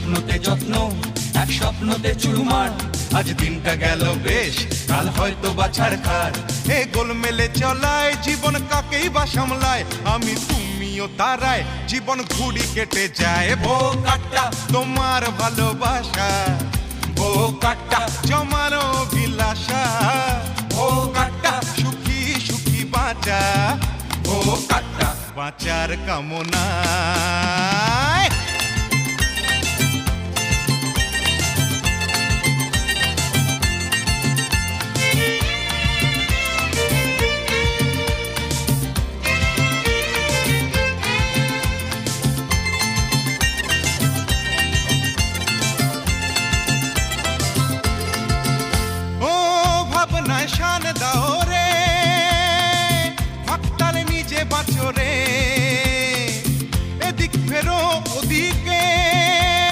স্বপ্নতে যত্ন, এক স্বপ্নতে চুরমার। আজ দিনটা গেল বেশ, কাল হয়তো বা ছাড়খার। এ গোলমেলে চলায় জীবন কাকেই বা সামলায়, আমি তুমিও তারায় জীবন ঘুড়ি কেটে যায়। ও কাট্টা তোমার ভালোবাসা, ও কাট্টা জমার অভিলাষা, ও কাট্টা সুখী সুখী বাঁচা, ও কাট্টা। বাঁচার কামনা।